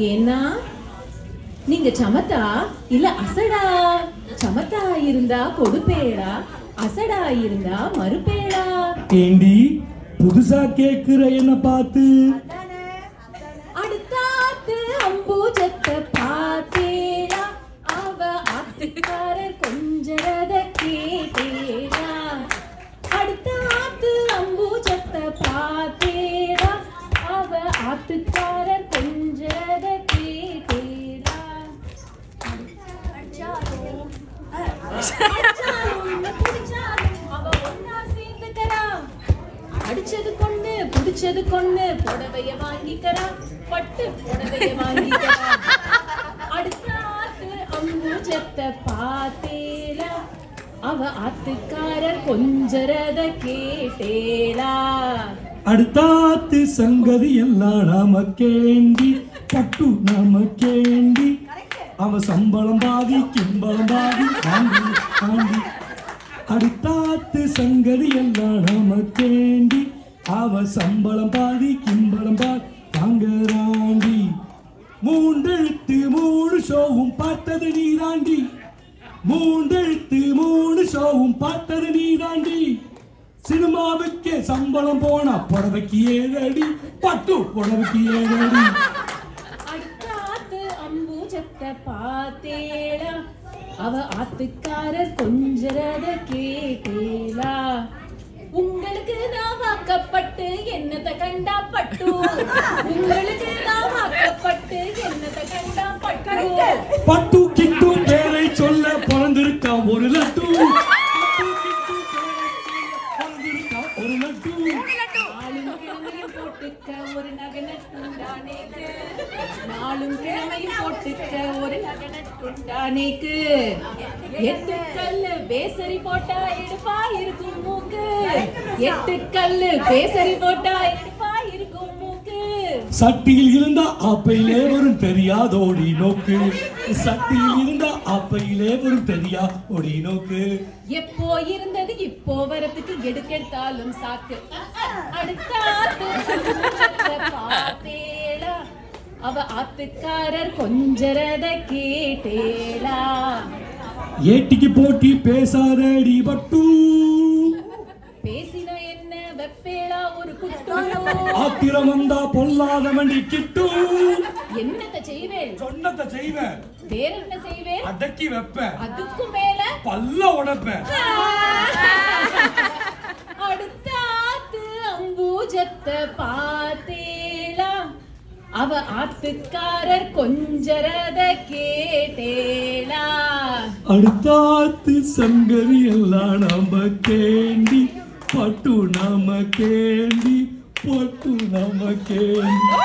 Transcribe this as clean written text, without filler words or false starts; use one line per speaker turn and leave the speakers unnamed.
ஏன்னா நீங்க சமத்தா இல்ல அசடா? சமத்தா இருந்தா கொடுப்பேடா, அசடா இருந்தா மறுப்பேடா.
ஏண்டி புதுசா கேக்குற என்ன பார்த்து?
அடுத்தாத்து அம்பூஜத்தை பார்த்தேடா, அவ ஆத்துக்காரர் கொஞ்சரத கேட்டேடா. அடுத்தாத்து அம்பூஜத்தை பார்த்தேடா, அவ ஆத்துக்காரர் கொஞ்சரத கேட்டேடா. அவ ஒன்னா சேர்ந்துக்கிறா, அடிச்சது கொண்டு புடிச்சது கொண்டு புடவைய வாங்கிக்கிறா, பட்டு புடவைய வாங்கிக்கிறா. அடுத்த ஆத்து அம்பூஜத்தை பார்த்தேலா, அவ ஆத்துக்காரர் கொஞ்சரத கேட்டேலா.
அடுத்தாத்து சங்கதி எல்லாம் நமக்கேண்டி, பட்டு நமக்கேண்டி. அவ சம்பளம் பாதி கிம்பளம் பாதி வாங்கி வாங்கி. அடுத்தாத்து சங்கதி எல்லாம் நமக்கேண்டி, அவ சம்பளம் பாதி கிம்பளம் பாதி வாங்கறாண்டி. மூண்டெழுத்து மூணு ஷோவும் பார்த்தது நீதாண்டி, மூண்டெழுத்து மூணு ஷோவும் பார்த்தது நீதாண்டி. சினிமாவுக்கே சம்பளம் போனா புடவைக்கு 7 அடி, பட்டு புடவைக்கு 7 அடி.
அடுத்தாத்து அம்பூஜத்தை பார்த்தேளா, அவ ஆத்துக்காரர் கொஞ்சரத கேட்டேளா. உங்களுக்கு நான் வாக்கப்பட்டு என்னத்தை கண்டா பட்டு, உங்களுக்கு நான் வாக்கப்பட்டு என்னத்தை கண்டா பட்டு.
பட்டு கிட்டு பேரை சொல்ல பிறந்திருக்கா ஒரு லட்டு, ஒரு லட்டு.
நாளும் கிழமையும் போட்டுக்க ஒரு நகனத்துண்டானேக்கு, நாளும் கிழமையும் போட்டுக்க ஒரு நகனத்துண்டானேக்கு. 8 கல்லு பேசரி போட்டா எடுப்பா இருக்கும் மூக்கு, 8 கல்லு பேசரி போட்டா எடுப்பா இருக்கும் மூக்கு.
சட்டியில் இருந்த ஆப்பையிலே வரும் தெரியாதோடி நோக்கு, சட்டியில் இருந்த ஆப்பையிலே வரும் தெரியாதோடி நோக்கு.
எப்போ இருந்தது இப்போ வரத்துக்கு எடுக்கெடுத்தாலும் சாக்கு. அடுத்த பார்த்தேளா, அவ ஆத்துக்காரர் கொஞ்சரத கேட்டேளா.
ஏட்டிக்கு போட்டி பேசாதடி பட்டு,
பேசினா என்ன வெப்பேளா ஒரு குட்டு.
ஆத்திரம் வந்தா பொல்லாத வண்டி கிட்டு.
என்னத்தை செய்வேன்
சொன்னதை செய்வேன்,
வேற என்ன செய்வேன்?
அடக்கி வைப்பேன்,
அதுக்கும் மேல
பல்ல உடைப்பேன்.
அடுத்த ஆத்து அம்பூஜத்தை பார்த்தேளா, அவ ஆத்துக்காரர் கொஞ்சரத கேட்டேளா.
அடுத்தாத்து சங்கதி எல்லாம் நமக்கேண்டி, பட்டு நமக்கேண்டி, பட்டு நமக்கேண்டி.